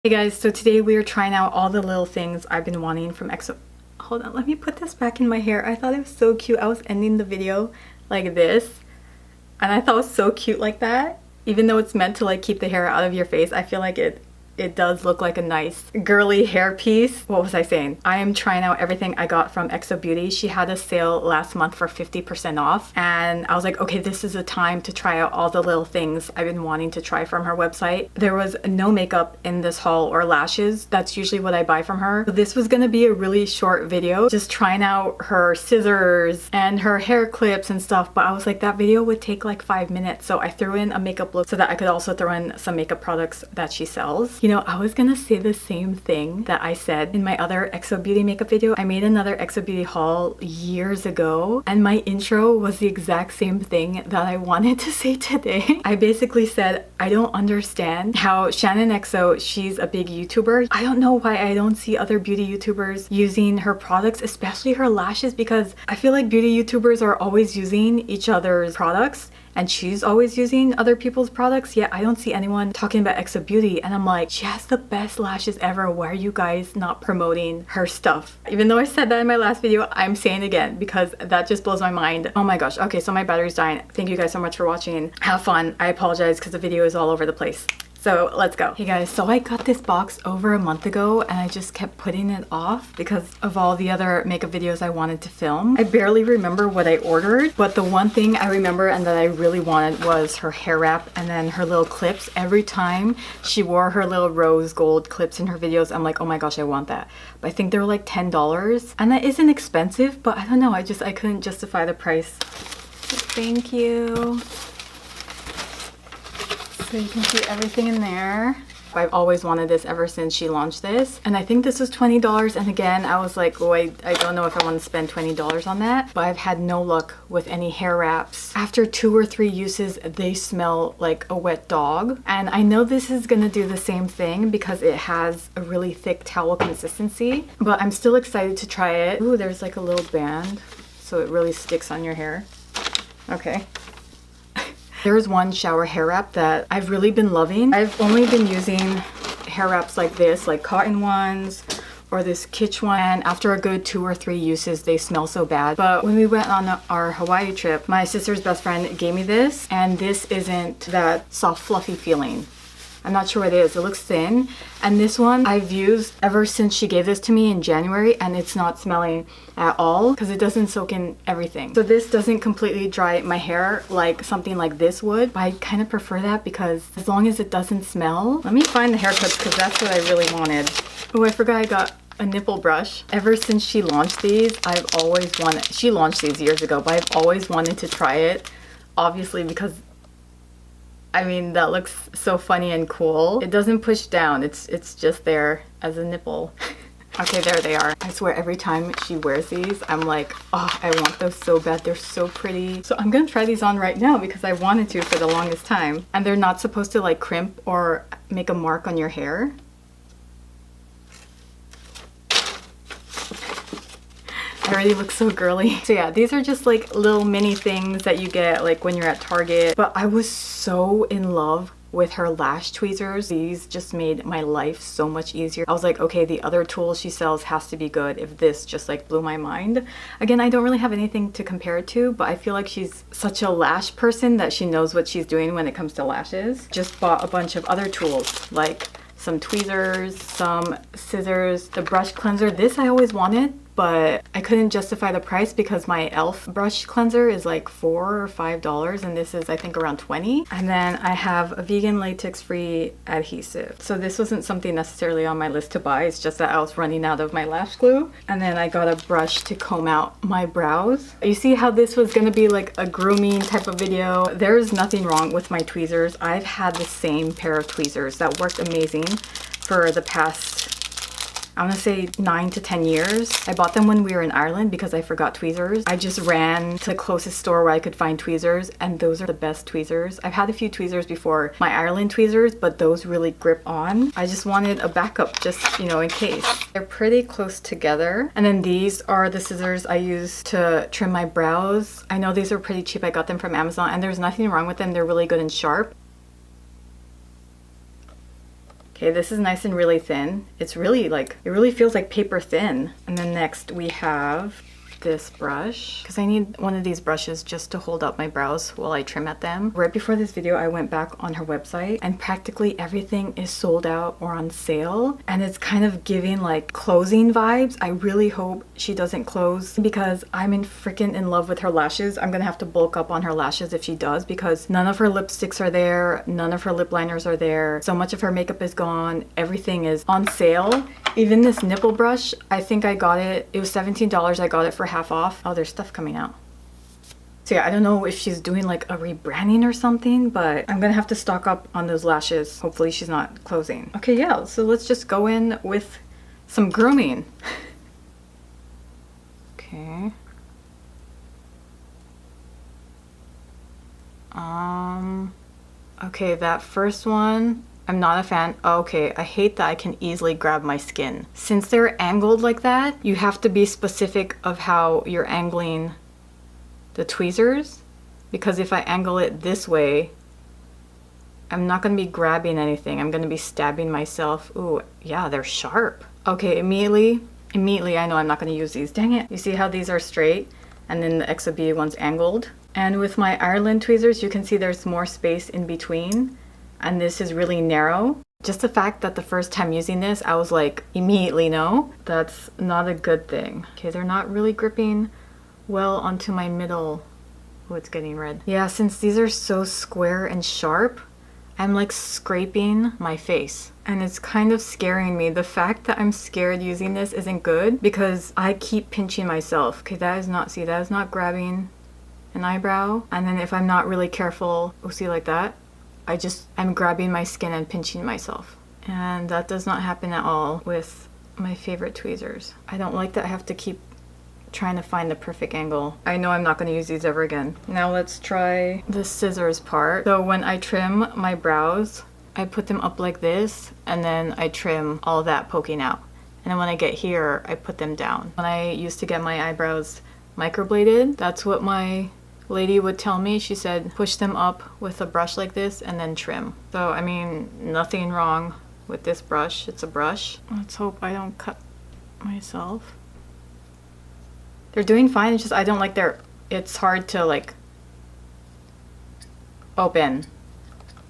Hey guys, so today we are trying out all the little things I've been wanting from XO. Hold on, let me put this back in my hair. I thought it was so cute. I was ending the video like this, and I thought it was so cute like that. Even though it's meant to like keep the hair out of your face, I feel like it does look like a nice girly hair piece. What was I saying? I am trying out everything I got from xoBeauty. She had a sale last month for 50% off, and I was like, okay, this is the time to try out all the little things I've been wanting to try from her website. There was no makeup in this haul or lashes. That's usually what I buy from her. So this was gonna be a really short video, just trying out her scissors and her hair clips and stuff, but I was like, that video would take like 5 minutes, so I threw in a makeup look so that I could also throw in some makeup products that she sells. You know, I was gonna say the same thing that I said in my other xoBeauty makeup video. I made another xoBeauty haul years ago, and my intro was the exact same thing that I wanted to say today. I basically said, I don't understand how Shannon XO, she's a big YouTuber. I don't know why I don't see other beauty YouTubers using her products, especially her lashes, because I feel like beauty YouTubers are always using each other's products, and she's always using other people's products, yet I don't see anyone talking about xoBeauty. And I'm like, she has the best lashes ever. Why are you guys not promoting her stuff? Even though I said that in my last video, I'm saying it again because that just blows my mind. Oh my gosh. Okay, so my battery's dying. Thank you guys so much for watching. Have fun. I apologize because the video is all over the place. So let's go. Hey guys, so I got this box over a month ago and I just kept putting it off because of all the other makeup videos I wanted to film. I barely remember what I ordered, but the one thing I remember and that I really wanted was her hair wrap and then her little clips. Every time she wore her little rose gold clips in her videos, I'm like, oh my gosh, I want that. But I think they were like $10, and that isn't expensive, but I don't know, I couldn't justify the price. Thank you. So you can see everything in there. I've always wanted this ever since she launched this, and I think this was $20, and again I was like, oh, I don't know if I want to spend $20 on that. But I've had no luck with any hair wraps. After 2 or 3 uses, they smell like a wet dog, and I know this is gonna do the same thing because it has a really thick towel consistency, but I'm still excited to try it. Ooh, there's like a little band so it really sticks on your hair. Okay. There's one shower hair wrap that I've really been loving. I've only been using hair wraps like this, like cotton ones or this kitsch one, and after a good 2 or 3 uses they smell so bad. But when we went on our Hawaii trip, my sister's best friend gave me this, and this isn't that soft fluffy feeling. I'm not sure what it is. It looks thin. And this one I've used ever since she gave this to me in January, and it's not smelling at all because it doesn't soak in everything. So this doesn't completely dry my hair like something like this would, but I kind of prefer that because as long as it doesn't smell. Let me find the hair clips because that's what I really wanted. Oh, I forgot I got a nipple brush. Ever since she launched these, I've always wanted, she launched these years ago, but I've always wanted to try it, obviously, because I mean, that looks so funny and cool. It doesn't push down, it's just there as a nipple. Okay, there they are. I swear every time she wears these, I'm like, oh, I want those so bad. They're so pretty. So I'm gonna try these on right now because I wanted to for the longest time. And they're not supposed to like crimp or make a mark on your hair. I already look so girly. So yeah, these are just like little mini things that you get like when you're at Target. But I was so in love with her lash tweezers. These just made my life so much easier. I was like, okay, the other tool she sells has to be good if this just like blew my mind. Again, I don't really have anything to compare it to, but I feel like she's such a lash person that she knows what she's doing when it comes to lashes. Just bought a bunch of other tools like some tweezers, some scissors, the brush cleanser. This I always wanted, but I couldn't justify the price because my e.l.f. brush cleanser is like $4 or $5, and this is I think around 20. And then I have a vegan latex-free adhesive. So this wasn't something necessarily on my list to buy, it's just that I was running out of my lash glue. And then I got a brush to comb out my brows. You see how this was gonna be like a grooming type of video? There's nothing wrong with my tweezers. I've had the same pair of tweezers that worked amazing for the past, I want to say 9 to 10 years. I bought them when we were in Ireland because I forgot tweezers. I just ran to the closest store where I could find tweezers, and those are the best tweezers. I've had a few tweezers before, my Ireland tweezers, but those really grip on. I just wanted a backup just, you know, in case. They're pretty close together. And then these are the scissors I use to trim my brows. I know these are pretty cheap. I got them from Amazon, and there's nothing wrong with them. They're really good and sharp. Okay, this is nice and really thin. It's really like, it really feels like paper thin. And then next we have this brush, because I need one of these brushes just to hold up my brows while I trim at them. Right before this video, I went back on her website and practically everything is sold out or on sale, and it's kind of giving like closing vibes. I really hope she doesn't close because I'm freaking in love with her lashes. I'm gonna have to bulk up on her lashes if she does, because none of her lipsticks are there, none of her lip liners are there, so much of her makeup is gone, everything is on sale. Even this nipple brush, I think I got it, it was $17. I got it for half off. Oh, there's stuff coming out. So yeah, I don't know if she's doing like a rebranding or something, but I'm gonna have to stock up on those lashes. Hopefully she's not closing. Okay, yeah, so let's just go in with some grooming. Okay. Okay, that first one, I'm not a fan. Okay, I hate that I can easily grab my skin. Since they're angled like that, you have to be specific of how you're angling the tweezers, because if I angle it this way, I'm not going to be grabbing anything. I'm going to be stabbing myself. Ooh, yeah, they're sharp. Okay, immediately I know I'm not going to use these. Dang it. You see how these are straight and then the xoBeauty one's angled? And with my Ireland tweezers, you can see there's more space in between. And this is really narrow. Just the fact that the first time using this, I was like, immediately no, that's not a good thing. Okay, they're not really gripping well onto my middle. Oh, it's getting red. Yeah, since these are so square and sharp, I'm like scraping my face. And it's kind of scaring me. The fact that I'm scared using this isn't good because I keep pinching myself. Okay, that is not, see, that is not grabbing an eyebrow. And then if I'm not really careful, oh, see, like that? I'm grabbing my skin and pinching myself. And that does not happen at all with my favorite tweezers. I don't like that I have to keep trying to find the perfect angle. I know I'm not going to use these ever again. Now let's try the scissors part. So when I trim my brows, I put them up like this, and then I trim all that poking out. And then when I get here, I put them down. When I used to get my eyebrows microbladed, that's what my lady would tell me. She said push them up with a brush like this and then trim. So I mean, nothing wrong with this brush. It's a brush. Let's hope I don't cut myself. They're doing fine. It's just I don't like it's hard to like open.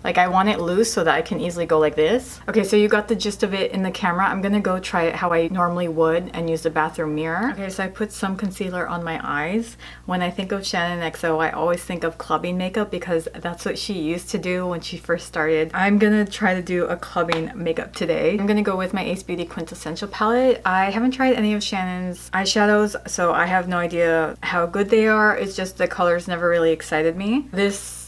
Like I want it loose so that I can easily go like this. Okay, so you got the gist of it in the camera. I'm gonna go try it how I normally would and use the bathroom mirror. Okay, so I put some concealer on my eyes. When I think of Shannon XO, I always think of clubbing makeup because that's what she used to do when she first started. I'm gonna try to do a clubbing makeup today. I'm gonna go with my Ace Beauty Quintessential palette. I haven't tried any of Shannon's eyeshadows, so I have no idea how good they are. It's just the colors never really excited me. This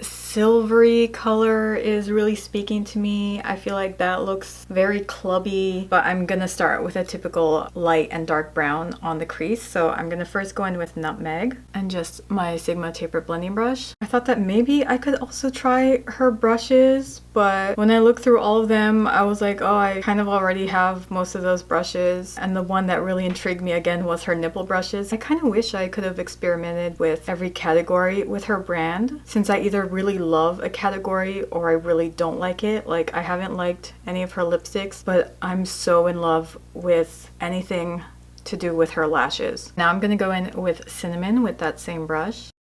silvery color is really speaking to me. I feel like that looks very clubby, but I'm gonna start with a typical light and dark brown on the crease. So I'm gonna first go in with Nutmeg and just my Sigma taper blending brush. I thought that maybe I could also try her brushes, but when I looked through all of them, I was like, oh, I kind of already have most of those brushes. And the one that really intrigued me again was her nipple brushes. I kind of wish I could have experimented with every category with her brand, since I either really love a category or I really don't like it. Like I haven't liked any of her lipsticks, but I'm so in love with anything to do with her lashes. Now I'm gonna go in with Cinnamon with that same brush.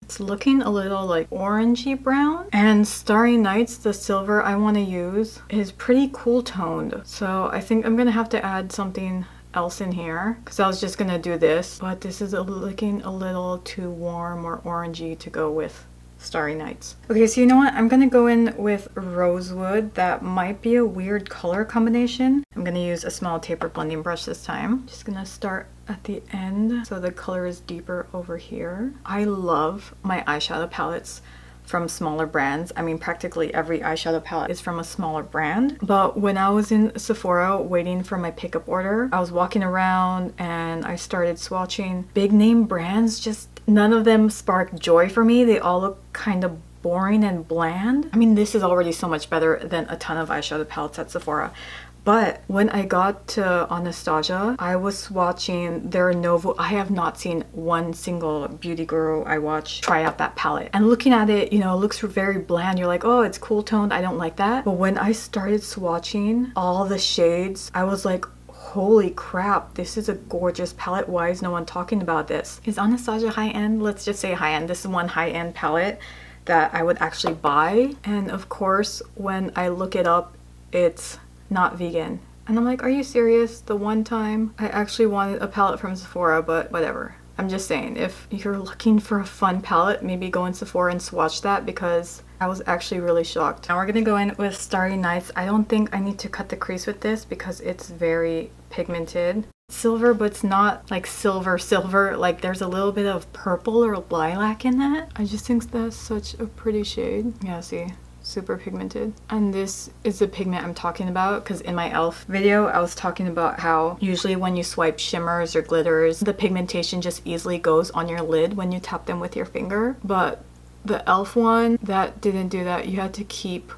It's looking a little like orangey brown. And Starry Nights, the silver I want to use, is pretty cool toned. So I think I'm gonna have to add something else in here because I was just gonna do this, but this is looking a little too warm or orangey to go with Starry Nights. Okay, so you know what? I'm gonna go in with Rosewood. That might be a weird color combination. I'm gonna use a small taper blending brush this time. Just gonna start at the end so the color is deeper over here. I love my eyeshadow palettes from smaller brands. I mean, practically every eyeshadow palette is from a smaller brand. But when I was in Sephora waiting for my pickup order, I was walking around and I started swatching big name brands. Just none of them sparked joy for me. They all look kind of boring and bland. I mean, this is already so much better than a ton of eyeshadow palettes at Sephora. But when I got to Anastasia, I was swatching their Novo. I have not seen one single beauty guru I watch try out that palette. And looking at it, you know, it looks very bland. You're like, oh, it's cool toned. I don't like that. But when I started swatching all the shades, I was like, holy crap, this is a gorgeous palette. Why is no one talking about this? Is Anastasia high-end? Let's just say high-end. This is one high-end palette that I would actually buy. And of course, when I look it up, it's not vegan. And I'm like, are you serious? The one time I actually wanted a palette from Sephora, but whatever. I'm just saying, if you're looking for a fun palette, maybe go in Sephora and swatch that, because I was actually really shocked. Now we're gonna go in with Starry Nights. I don't think I need to cut the crease with this because it's very pigmented. Silver, but it's not like silver, like there's a little bit of purple or lilac in that. I just think that's such a pretty shade. Yeah, see? Super pigmented. And this is the pigment I'm talking about, because in my e.l.f. video I was talking about how usually when you swipe shimmers or glitters, the pigmentation just easily goes on your lid when you tap them with your finger. But the e.l.f. one, that didn't do that. You had to keep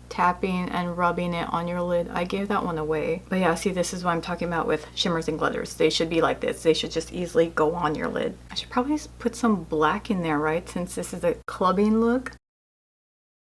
tapping and rubbing it on your lid. I gave that one away. But yeah, see, this is what I'm talking about with shimmers and glitters. They should be like this. They should just easily go on your lid. I should probably put some black in there, right? Since this is a clubbing look.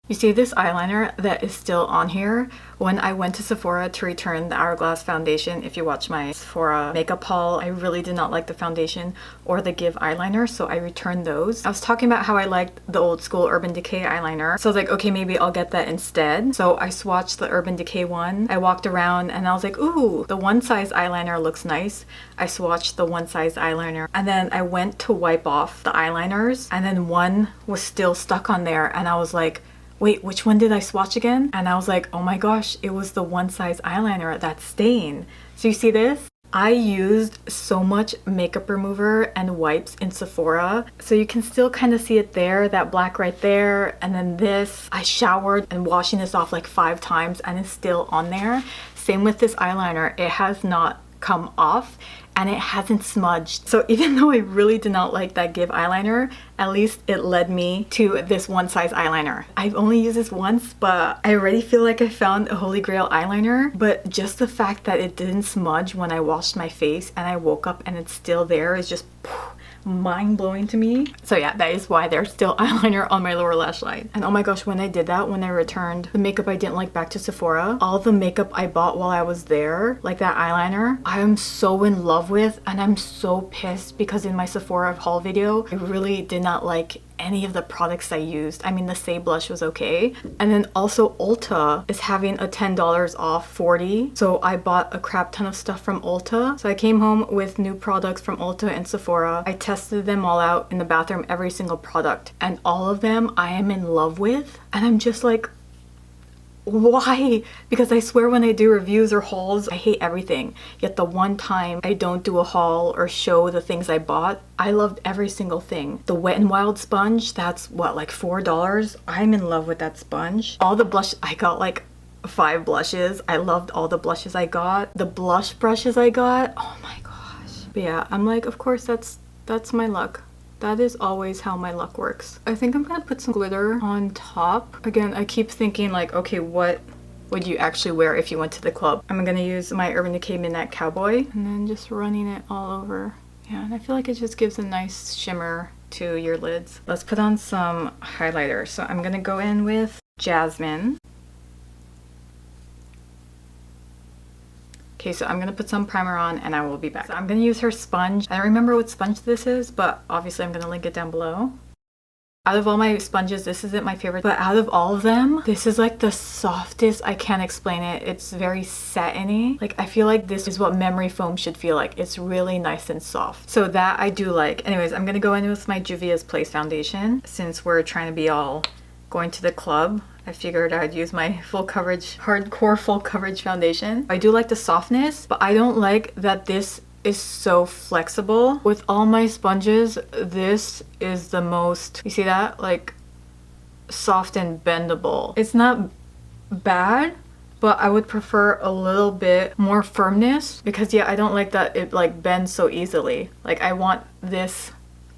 You see this eyeliner that is still on here? When I went to Sephora to return the Hourglass foundation, if you watch my Sephora makeup haul, I really did not like the foundation or the Give eyeliner, so I returned those. I was talking about how I liked the old school Urban Decay eyeliner, so I was like, okay, maybe I'll get that instead. So I swatched the Urban Decay one. I walked around and I was like, ooh, the one size eyeliner looks nice. I swatched the one size eyeliner, and then I went to wipe off the eyeliners, and then one was still stuck on there, and I was like, wait, which one did I swatch again? And I was like, oh my gosh, it was the one size eyeliner that's staying. So you see this? I used so much makeup remover and wipes in Sephora, so you can still kind of see it there, that black right there, and then this. I showered and washing this off like 5 times and it's still on there. Same with this eyeliner. It has not come off and it hasn't smudged. So even though I really did not like that Give eyeliner, at least it led me to this one size eyeliner. I've only used this once, but I already feel like I found a holy grail eyeliner. But just the fact that it didn't smudge when I washed my face and I woke up and it's still there is just mind-blowing to me. So yeah, that is why there's still eyeliner on my lower lash line. And oh my gosh, when I did that, when I returned the makeup I didn't like back to Sephora, all the makeup I bought while I was there, like that eyeliner, I am so in love with, and I'm so pissed because in my Sephora haul video, I really did not like any of the products I used. I mean, the Say blush was okay. And then also Ulta is having a $10 off 40. So I bought a crap ton of stuff from Ulta. So I came home with new products from Ulta and Sephora. I tested them all out in the bathroom, every single product. And all of them I am in love with. And I'm just like, why? Because I swear when I do reviews or hauls, I hate everything. Yet the one time I don't do a haul or show the things I bought, I loved every single thing. The Wet n Wild sponge, that's what, like $4? I'm in love with that sponge. All the blush, I got like 5 blushes. I loved all the blushes I got. The blush brushes I got, oh my gosh. But yeah, I'm like, of course that's my luck. That is always how my luck works. I think I'm gonna put some glitter on top. Again, I keep thinking like, okay, what would you actually wear if you went to the club? I'm gonna use my Urban Decay Midnight Cowboy and then just running it all over. Yeah, and I feel like it just gives a nice shimmer to your lids. Let's put on some highlighter. So I'm gonna go in with Jasmine. Okay, so I'm gonna put some primer on and I will be back. So I'm gonna use her sponge. I don't remember what sponge this is, but obviously I'm gonna link it down below. Out of all my sponges, this isn't my favorite, but out of all of them, this is like the softest. I can't explain it. It's very satiny. Like, I feel like this is what memory foam should feel like. It's really nice and soft. So that I do like. Anyways, I'm gonna go in with my Juvia's Place foundation. Since we're trying to be all going to the club, I figured I'd use my full coverage, hardcore full coverage foundation. I do like the softness, but I don't like that this is so flexible. With all my sponges, this is the most, you see that? Like, soft and bendable. It's not bad, but I would prefer a little bit more firmness because yeah, I don't like that it like bends so easily. Like, I want this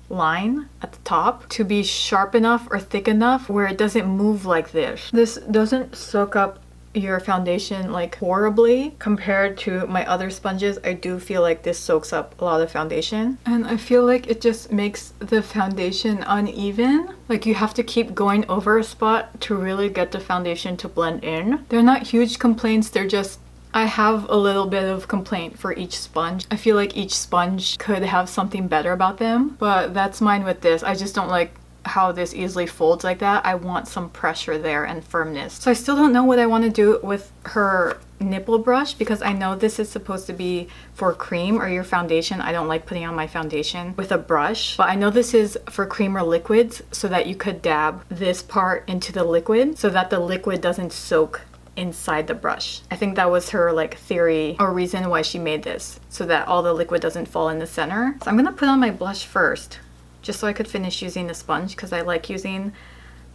line at the top to be sharp enough or thick enough where it doesn't move like this. This doesn't soak up your foundation like horribly. Compared to my other sponges, I do feel like this soaks up a lot of foundation. And I feel like it just makes the foundation uneven. Like you have to keep going over a spot to really get the foundation to blend in. They're not huge complaints, they're just I have a little bit of complaint for each sponge. I feel like each sponge could have something better about them, but that's mine with this. I just don't like how this easily folds like that. I want some pressure there and firmness. So I still don't know what I want to do with her nipple brush because I know this is supposed to be for cream or your foundation. I don't like putting on my foundation with a brush, but I know this is for cream or liquids so that you could dab this part into the liquid so that the liquid doesn't soak inside the brush. I think that was her like theory or reason why she made this, so that all the liquid doesn't fall in the center. So I'm gonna put on my blush first, just so I could finish using the sponge because I like using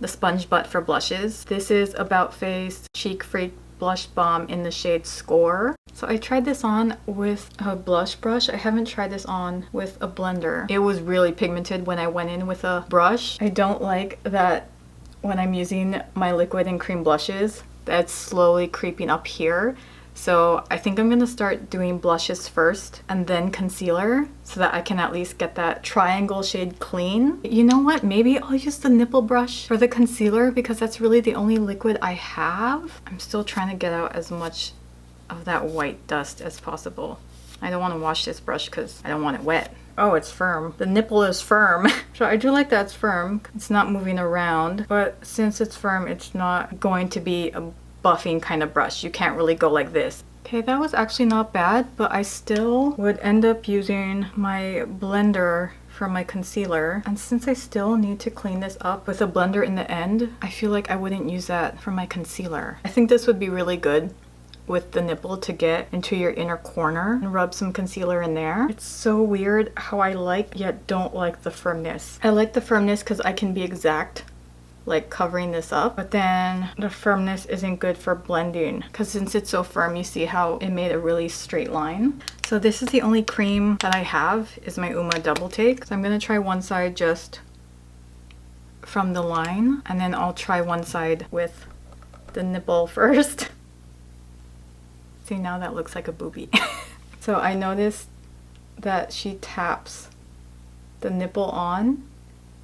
the sponge butt for blushes. This is About Face Cheek Freak Blush Balm in the shade Score. So I tried this on with a blush brush. I haven't tried this on with a blender. It was really pigmented when I went in with a brush. I don't like that when I'm using my liquid and cream blushes that's slowly creeping up here. So I think I'm gonna start doing blushes first and then concealer so that I can at least get that triangle shade clean. You know what? Maybe I'll use the nipple brush for the concealer because that's really the only liquid I have. I'm still trying to get out as much of that white dust as possible. I don't want to wash this brush because I don't want it wet. Oh, it's firm. The nipple is firm. So I do like that it's firm. It's not moving around, but since it's firm, it's not going to be a buffing kind of brush. You can't really go like this. Okay, that was actually not bad, but I still would end up using my blender for my concealer. And since I still need to clean this up with a blender in the end, I feel like I wouldn't use that for my concealer. I think this would be really good with the nipple to get into your inner corner and rub some concealer in there. It's so weird how I like yet don't like the firmness. I like the firmness because I can be exact, like covering this up, but then the firmness isn't good for blending because since it's so firm, you see how it made a really straight line. So this is the only cream that I have is my UOMA Double Take. So I'm gonna try one side just from the line and then I'll try one side with the nipple first. See, now that looks like a boobie. So I noticed that she taps the nipple on.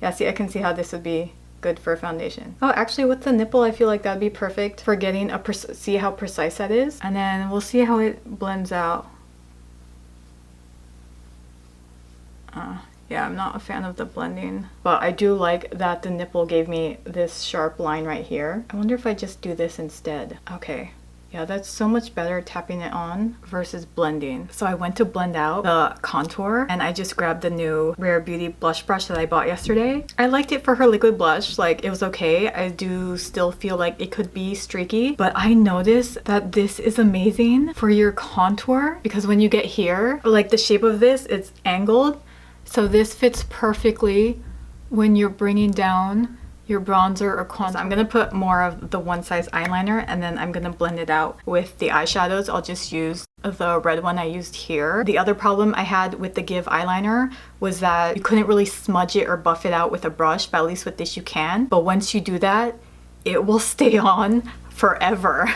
Yeah, see, I can see how this would be good for a foundation. Oh, actually with the nipple, I feel like that'd be perfect for getting a see how precise that is. And then we'll see how it blends out. Yeah, I'm not a fan of the blending, but I do like that the nipple gave me this sharp line right here. I wonder if I just do this instead. Okay. Yeah, that's so much better tapping it on versus blending. So I went to blend out the contour and I just grabbed the new Rare Beauty blush brush that I bought yesterday. I liked it for her liquid blush, like it was okay. I do still feel like it could be streaky, but I noticed that this is amazing for your contour because when you get here, like the shape of this, it's angled. So this fits perfectly when you're bringing down your bronzer or contour. So I'm gonna put more of the one size eyeliner and then I'm gonna blend it out with the eyeshadows. I'll just use the red one I used here. The other problem I had with the Give eyeliner was that you couldn't really smudge it or buff it out with a brush, but at least with this you can. But once you do that, it will stay on forever.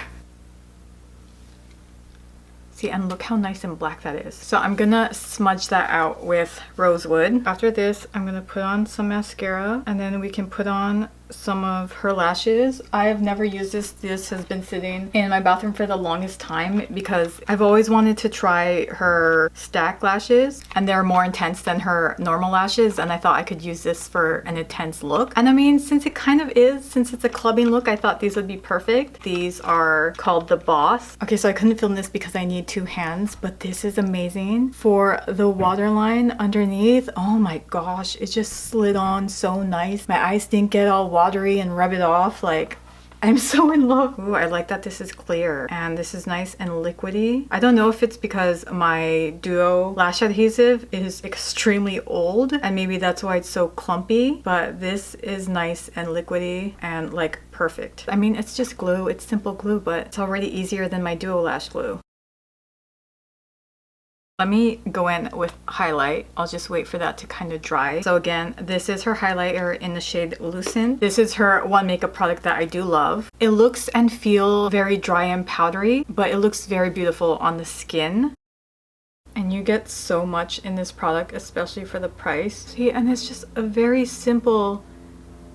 See, and look how nice and black that is. So I'm gonna smudge that out with Rosewood. After this, I'm gonna put on some mascara and then we can put on some of her lashes. I have never used this. This has been sitting in my bathroom for the longest time because I've always wanted to try her stack lashes and they're more intense than her normal lashes and I thought I could use this for an intense look. And I mean, since it kind of is, since it's a clubbing look, I thought these would be perfect. These are called The Boss. Okay, so I couldn't film this because I need two hands, but this is amazing. For the waterline underneath, oh my gosh, it just slid on so nice. My eyes didn't get all watery and rub it off. Like, I'm so in love. Ooh, I like that this is clear and this is nice and liquidy. I don't know if it's because my Duo lash adhesive is extremely old and maybe that's why it's so clumpy, but this is nice and liquidy and like perfect. I mean, it's just glue, it's simple glue, but it's already easier than my Duo lash glue. Let me go in with highlight. I'll just wait for that to kind of dry. So again, this is her highlighter in the shade Lucent. This is her one makeup product that I do love. It looks and feels very dry and powdery, but it looks very beautiful on the skin. And you get so much in this product, especially for the price. See, and it's just a very simple,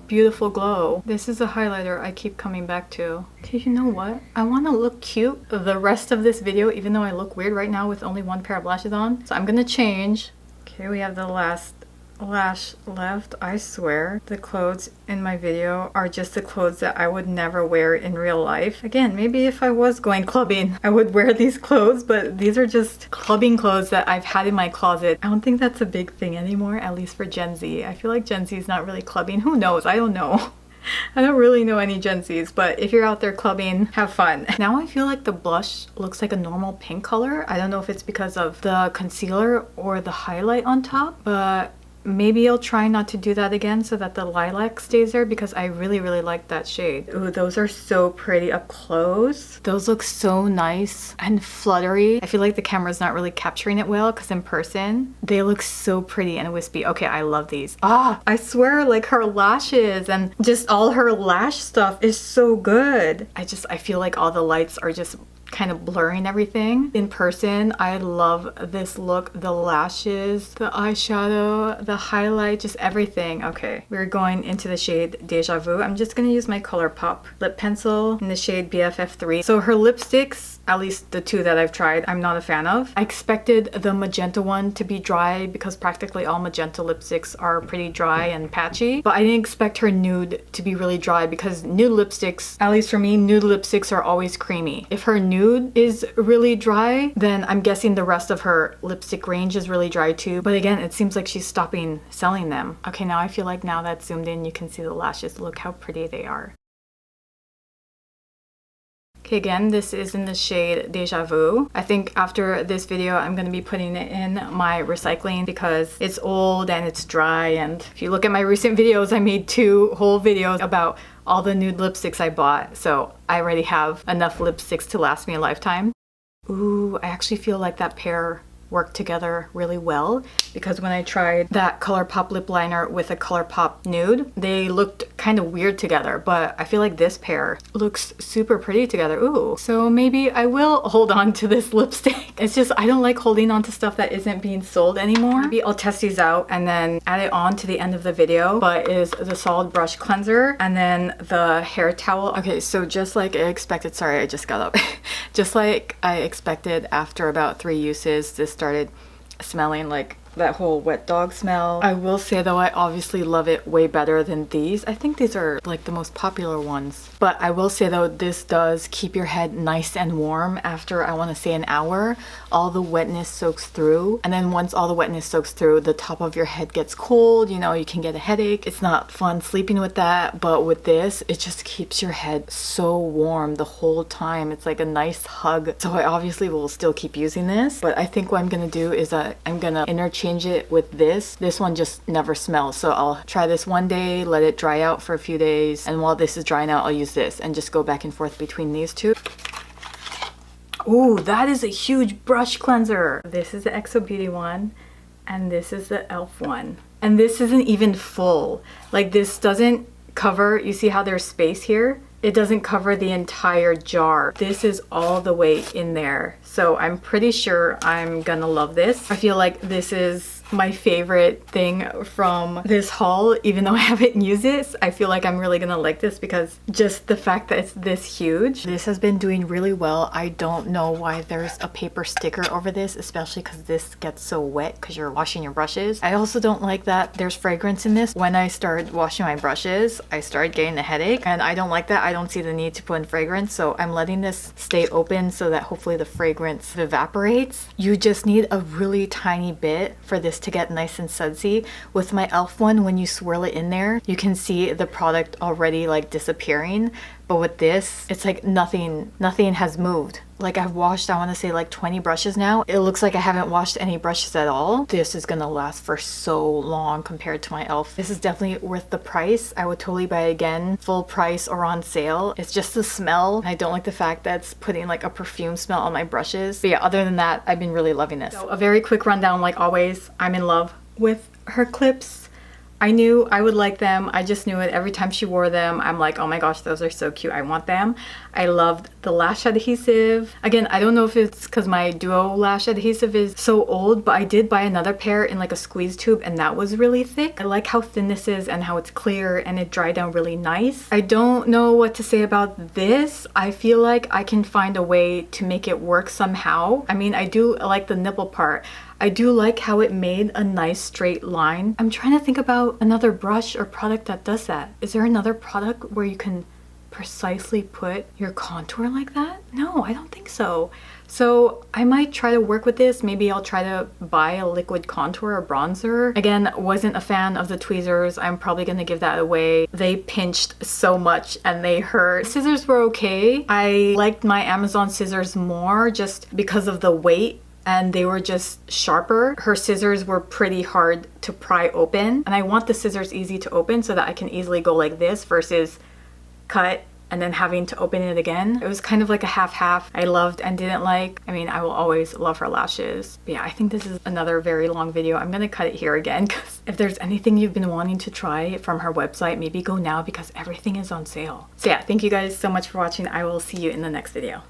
beautiful glow. This is a highlighter I keep coming back to. Okay, you know what? I want to look cute the rest of this video, even though I look weird right now with only one pair of lashes on. So I'm gonna change. Okay, we have the last lash left. I swear the clothes in my video are just the clothes that I would never wear in real life. Again, maybe if I was going clubbing I would wear these clothes, but these are just clubbing clothes that I've had in my closet. I don't think that's a big thing anymore, at least for Gen Z. I feel like Gen Z is not really clubbing. Who knows? I don't know. I don't really know any Gen Zs, but if you're out there clubbing, have fun. Now I feel like the blush looks like a normal pink color. I don't know if it's because of the concealer or the highlight on top, but maybe I'll try not to do that again so that the lilac stays there, because I really like that shade. Ooh, those are so pretty up close. Those look so nice and fluttery. I feel like the camera's not really capturing it well, because in person they look so pretty and wispy. Okay, I love these. Ah, I swear, like her lashes and just all her lash stuff is so good. I feel like all the lights are just kind of blurring everything. In person, I love this look. The lashes, the eyeshadow, the highlight, just everything. Okay, we're going into the shade Deja Vu. I'm just gonna use my Colourpop lip pencil in the shade BFF3. So her lipsticks, at least the two that I've tried, I'm not a fan of. I expected the magenta one to be dry because practically all magenta lipsticks are pretty dry and patchy, but I didn't expect her nude to be really dry, because nude lipsticks, at least for me, nude lipsticks are always creamy. If her nude is really dry, then I'm guessing the rest of her lipstick range is really dry too. But again, it seems like she's stopping selling them. Okay, now I feel like now that's zoomed in, you can see the lashes. Look how pretty they are. Okay, again, this is in the shade Deja Vu. I think after this video, I'm going to be putting it in my recycling because it's old and it's dry. And if you look at my recent videos, I made 2 whole videos about all the nude lipsticks I bought. So I already have enough lipsticks to last me a lifetime. Ooh, I actually feel like that pair work together really well, because when I tried that Colourpop lip liner with a Colourpop nude, they looked kind of weird together, but I feel like this pair looks super pretty together. Ooh, so maybe I will hold on to this lipstick. It's just I don't like holding on to stuff that isn't being sold anymore. Maybe I'll test these out and then add it on to the end of the video. But is the solid brush cleanser and then the hair towel. Okay, so just like I expected, sorry, I just got up. Just like I expected, after about 3 uses, this started smelling like that whole wet dog smell. I will say though, I obviously love it way better than these. I think these are like the most popular ones. But I will say though, this does keep your head nice and warm after, I want to say, an hour. All the wetness soaks through, and then once all the wetness soaks through, the top of your head gets cold, you know, you can get a headache. It's not fun sleeping with that, but with this, it just keeps your head so warm the whole time. It's like a nice hug. So I obviously will still keep using this, but I think what I'm gonna do is I'm gonna interchange it with this. This one just never smells, so I'll try this one day, let it dry out for a few days, and while this is drying out, I'll use this and just go back and forth between these two. Ooh, that is a huge brush cleanser. This is the xoBeauty one, and this is the e.l.f. one. And this isn't even full. Like, this doesn't cover, you see how there's space here? It doesn't cover the entire jar. This is all the way in there. So I'm pretty sure I'm gonna love this. I feel like this is my favorite thing from this haul. Even though I haven't used it, I feel like I'm really gonna like this because just the fact that it's this huge. This has been doing really well. I don't know why there's a paper sticker over this, especially because this gets so wet because you're washing your brushes. I also don't like that there's fragrance in this. When I started washing my brushes, I started getting a headache, and I don't like that. I don't see the need to put in fragrance, so I'm letting this stay open so that hopefully the fragrance evaporates. You just need a really tiny bit for this to get nice and sudsy. With my e.l.f. one, when you swirl it in there, you can see the product already like disappearing. But with this, it's like nothing has moved. Like I've washed, I want to say like 20 brushes now. It looks like I haven't washed any brushes at all. This is gonna last for so long compared to my e.l.f. This is definitely worth the price. I would totally buy it again, full price or on sale. It's just the smell. I don't like the fact that it's putting like a perfume smell on my brushes. But yeah, other than that, I've been really loving this. So a very quick rundown, like always, I'm in love with her clips. I knew I would like them. I just knew it. Every time she wore them, I'm like, oh my gosh, those are so cute. I want them. I loved the lash adhesive. Again, I don't know if it's because my duo lash adhesive is so old, but I did buy another pair in like a squeeze tube and that was really thick. I like how thin this is and how it's clear and it dried down really nice. I don't know what to say about this. I feel like I can find a way to make it work somehow. I mean, I do like the nipple part. I do like how it made a nice straight line. I'm trying to think about another brush or product that does that. Is there another product where you can precisely put your contour like that? No, I don't think so. So I might try to work with this. Maybe I'll try to buy a liquid contour or bronzer. Again, wasn't a fan of the tweezers. I'm probably gonna give that away. They pinched so much and they hurt. Scissors were okay. I liked my Amazon scissors more just because of the weight, and they were just sharper. Her scissors were pretty hard to pry open, and I want the scissors easy to open so that I can easily go like this versus cut and then having to open it again. It was kind of like a half-half. I loved and didn't like. I mean, I will always love her lashes. But yeah, I think this is another very long video. I'm gonna cut it here again because if there's anything you've been wanting to try from her website, maybe go now because everything is on sale. So yeah, thank you guys so much for watching. I will see you in the next video.